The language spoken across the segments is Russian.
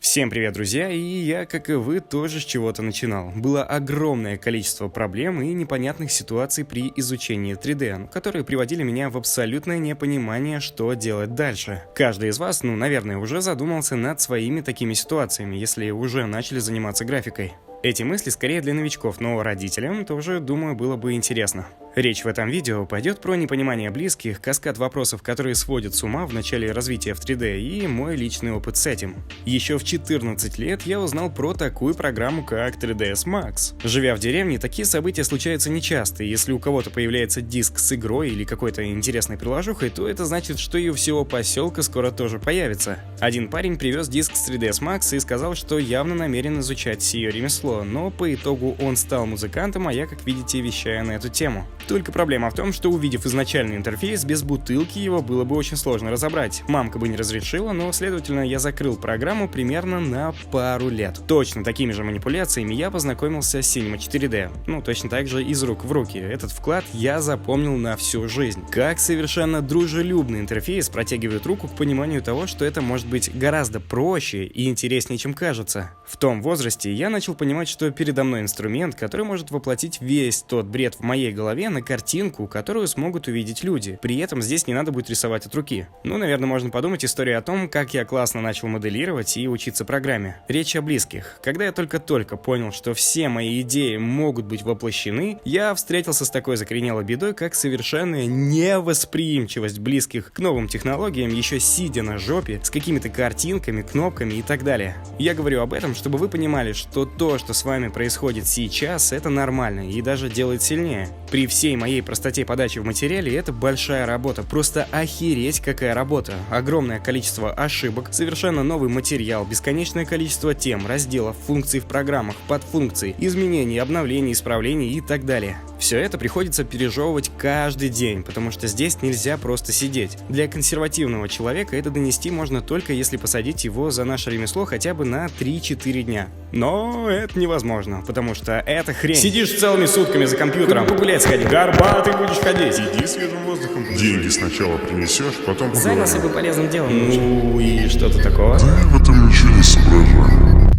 Всем привет, друзья, и я, как и вы, тоже с чего-то начинал. Было огромное количество проблем и непонятных ситуаций при изучении 3D, которые приводили меня в абсолютное непонимание, что делать дальше. Каждый из вас, наверное, уже задумался над своими такими ситуациями, если уже начали заниматься графикой. Эти мысли скорее для новичков, но родителям тоже, думаю, было бы интересно. Речь в этом видео пойдет про непонимание близких, каскад вопросов, которые сводят с ума в начале развития в 3D, и мой личный опыт с этим. Еще в 14 лет я узнал про такую программу, как 3ds Max. Живя в деревне, такие события случаются нечасто, и если у кого-то появляется диск с игрой или какой-то интересной приложухой, то это значит, что и у всего поселка скоро тоже появится. Один парень привез диск с 3ds Max и сказал, что явно намерен изучать сие ремесло, но по итогу он стал музыкантом, а я, как видите, вещаю на эту тему. Только проблема в том, что, увидев изначальный интерфейс, без бутылки его было бы очень сложно разобрать. Мамка бы не разрешила, но, следовательно, я закрыл программу примерно на пару лет. Точно такими же манипуляциями я познакомился с Cinema 4D. Точно так же из рук в руки. Этот вклад я запомнил на всю жизнь. Как совершенно дружелюбный интерфейс протягивает руку к пониманию того, что это может быть гораздо проще и интереснее, чем кажется. В том возрасте я начал понимать, что передо мной инструмент, который может воплотить весь тот бред в моей голове на картинку, которую смогут увидеть люди. При этом здесь не надо будет рисовать от руки. Наверное, можно подумать историю о том, как я классно начал моделировать и учиться программе. Речь о близких. Когда я только-только понял, что все мои идеи могут быть воплощены, я встретился с такой закоренелой бедой, как совершенная невосприимчивость близких к новым технологиям, еще сидя на жопе, с какими-то картинками, кнопками и так далее. Я говорю об этом, чтобы вы понимали, что то, что с вами происходит сейчас, это нормально и даже делает сильнее. При всей моей простоте подачи в материале это большая работа, просто охереть какая работа. Огромное количество ошибок, совершенно новый материал, бесконечное количество тем, разделов, функций в программах, подфункций, изменений, обновлений, исправлений и так далее. Все это приходится пережевывать каждый день, потому что здесь нельзя просто сидеть. Для консервативного человека это донести можно только если посадить его за наше ремесло хотя бы на 3-4 дня. Но это невозможно, потому что это хрень. Сидишь целыми сутками за компьютером, погулять сходи, горбатый будешь ходить. Иди свежим воздухом. Деньги сначала принесешь, потом занялся бы полезным делом. И что-то такого? Да я в этом ничего не соображаю.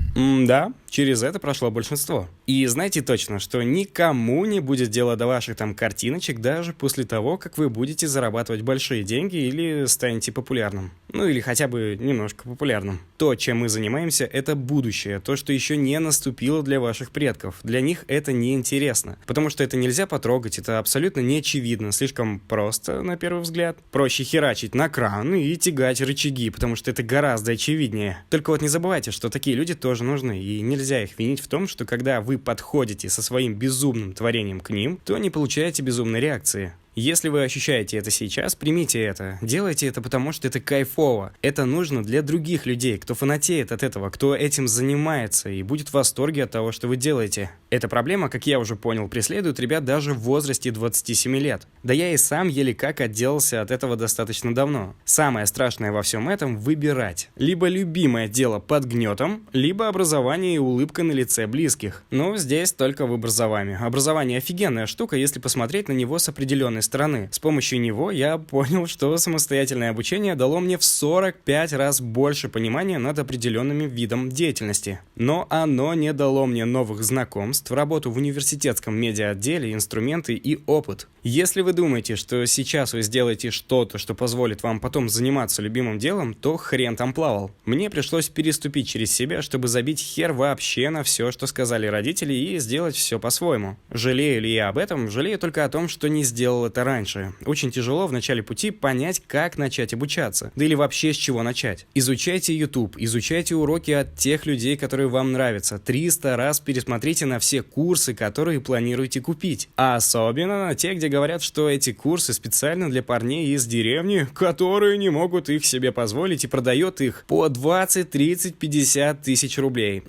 Да, через это прошло большинство. И знайте точно, что никому не будет дела до ваших там картиночек даже после того, как вы будете зарабатывать большие деньги или станете популярным. Или хотя бы немножко популярным. То, чем мы занимаемся, это будущее, то, что еще не наступило для ваших предков. Для них это неинтересно, потому что это нельзя потрогать, это абсолютно неочевидно, слишком просто на первый взгляд. Проще херачить на кран и тягать рычаги, потому что это гораздо очевиднее. Только вот не забывайте, что такие люди тоже нужны, и нельзя их винить в том, что когда вы подходите со своим безумным творением к ним, то не получаете безумной реакции. Если вы ощущаете это сейчас, примите это. Делайте это, потому что это кайфово. Это нужно для других людей, кто фанатеет от этого, кто этим занимается и будет в восторге от того, что вы делаете. Эта проблема, как я уже понял, преследует ребят даже в возрасте 27 лет. Да я и сам еле как отделался от этого достаточно давно. Самое страшное во всем этом — выбирать. Либо любимое дело под гнетом, либо образование и улыбка на лице близких. Здесь только выбор за вами. Образование офигенная штука, если посмотреть на него с определенной стороны. С помощью него я понял, что самостоятельное обучение дало мне в 45 раз больше понимания над определенным видом деятельности. Но оно не дало мне новых знакомств, работу в университетском медиа-отделе, инструменты и опыт. Если вы думаете, что сейчас вы сделаете что-то, что позволит вам потом заниматься любимым делом, то хрен там плавал. Мне пришлось переступить через себя, чтобы забить хер вообще на все, что сказали родители, и сделать все по-своему. Жалею ли я об этом? Жалею только о том, что не сделал это раньше. Очень тяжело в начале пути понять, как начать обучаться. Да или вообще с чего начать. Изучайте YouTube, изучайте уроки от тех людей, которые вам нравятся. 300 раз пересмотрите на все курсы, которые планируете купить. А особенно на те, где говорят, что эти курсы специально для парней из деревни, которые не могут их себе позволить и продает их по 20, 30, 50 тысяч рублей.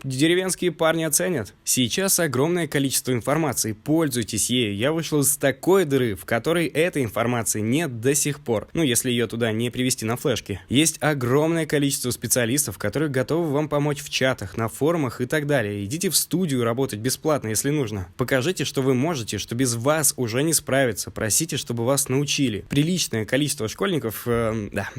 Деревенские парни оценят. Сейчас огромное количество информации, пользуйтесь ею. Я вышел из такой дыры, в которой этой информации нет до сих пор. Если ее туда не привести на флешке. Есть огромное количество специалистов, которые готовы вам помочь в чатах, на форумах и так далее. Идите в студию работать бесплатно, если нужно. Покажите, что вы можете, что без без вас уже не справится, просите, чтобы вас научили. Приличное количество школьников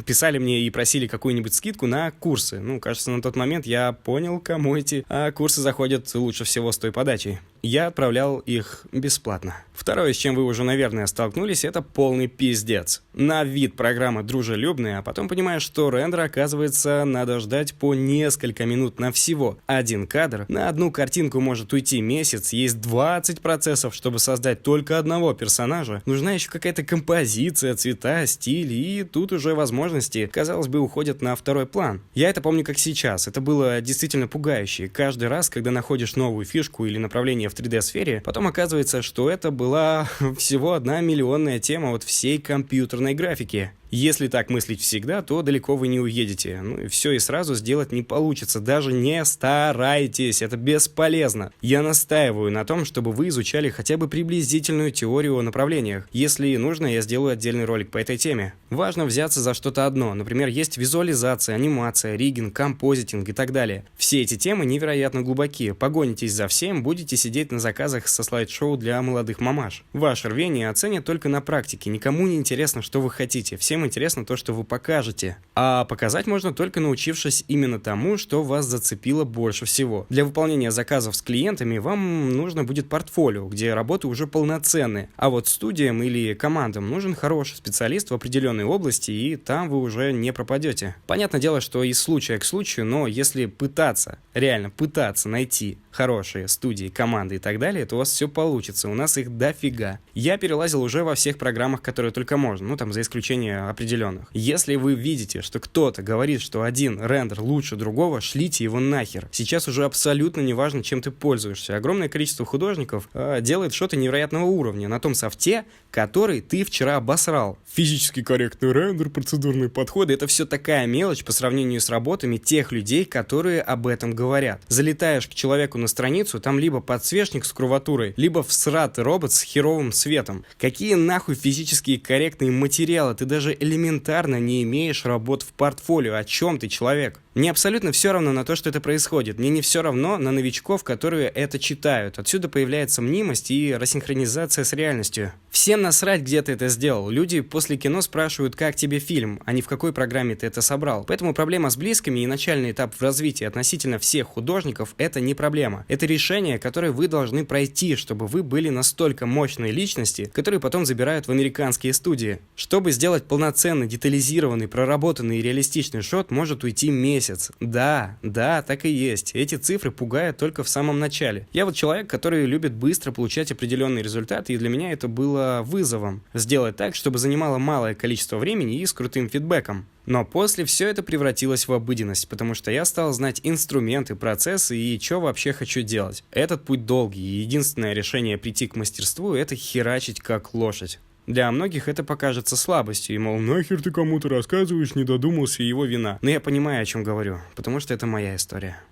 писали мне и просили какую-нибудь скидку на курсы. Ну, кажется, на тот момент я понял, кому эти курсы заходят лучше всего с той подачей. Я отправлял их бесплатно. Второе, с чем вы уже, наверное, столкнулись, это полный пиздец. На вид программа дружелюбная, а потом понимаешь, что рендер, оказывается, надо ждать по несколько минут на всего один кадр. На одну картинку может уйти месяц, есть 20 процессов, чтобы создать только одного персонажа. Нужна еще какая-то композиция, цвета, стиль, и тут уже возможности, казалось бы, уходят на второй план. Я это помню как сейчас. Это было действительно пугающе. Каждый раз, когда находишь новую фишку или направление в 3D-сфере, потом оказывается, что это была всего 1 миллионная тема от всей компьютерной графики. Если так мыслить всегда, то далеко вы не уедете. Ну и все, и сразу сделать не получится. Даже не старайтесь, это бесполезно. Я настаиваю на том, чтобы вы изучали хотя бы приблизительную теорию о направлениях. Если нужно, я сделаю отдельный ролик по этой теме. Важно взяться за что-то одно. Например, есть визуализация, анимация, риггинг, композитинг и так далее. Все эти темы невероятно глубокие. Погонитесь за всем, будете сидеть на заказах со слайд-шоу для молодых мамаш. Ваше рвение оценят только на практике. Никому не интересно, что вы хотите. Всем интересно то, что вы покажете. А показать можно только научившись именно тому, что вас зацепило больше всего. Для выполнения заказов с клиентами вам нужно будет портфолио, где работы уже полноценные. А вот студиям или командам нужен хороший специалист в определенной области, и там вы уже не пропадете. Понятное дело, что из случая к случаю, но если пытаться, реально пытаться найти хорошие студии, команды и так далее, то у вас все получится. У нас их дофига. Я перелазил уже во всех программах, которые только можно, ну там за исключением определенных. Если вы видите, что кто-то говорит, что один рендер лучше другого, шлите его нахер. Сейчас уже абсолютно не важно, чем ты пользуешься. Огромное количество художников делает что-то невероятного уровня на том софте, который ты вчера обосрал. Физически корректный рендер, процедурные подходы — это все такая мелочь по сравнению с работами тех людей, которые об этом говорят. Залетаешь к человеку на страницу, там либо подсвечник с курватурой, либо всратый робот с херовым светом. Какие нахуй физические корректные материалы? Ты даже элементарно не имеешь работ в портфолио. О чем ты, человек? Мне абсолютно все равно на то, что это происходит. Мне не все равно на новичков, которые это читают. Отсюда появляется мнимость и рассинхронизация с реальностью. Всем насрать, где ты это сделал. Люди после кино спрашивают, как тебе фильм, а не в какой программе ты это собрал. Поэтому проблема с близкими и начальный этап в развитии относительно всех художников — это не проблема. Это решение, которое вы должны пройти, чтобы вы были настолько мощные личности, которые потом забирают в американские студии. Чтобы сделать полноценный, детализированный, проработанный и реалистичный шот, может уйти месяц. Да, так и есть. Эти цифры пугают только в самом начале. Я вот человек, который любит быстро получать определенные результаты, и для меня это было вызовом. Сделать так, чтобы занимало малое количество времени и с крутым фидбэком. Но после все это превратилось в обыденность, потому что я стал знать инструменты, процессы и что вообще хочу делать. Этот путь долгий, и единственное решение прийти к мастерству — это херачить как лошадь. Для многих это покажется слабостью, и мол, нахер ты кому-то рассказываешь, не додумался, его вина. Но я понимаю, о чем говорю, потому что это моя история.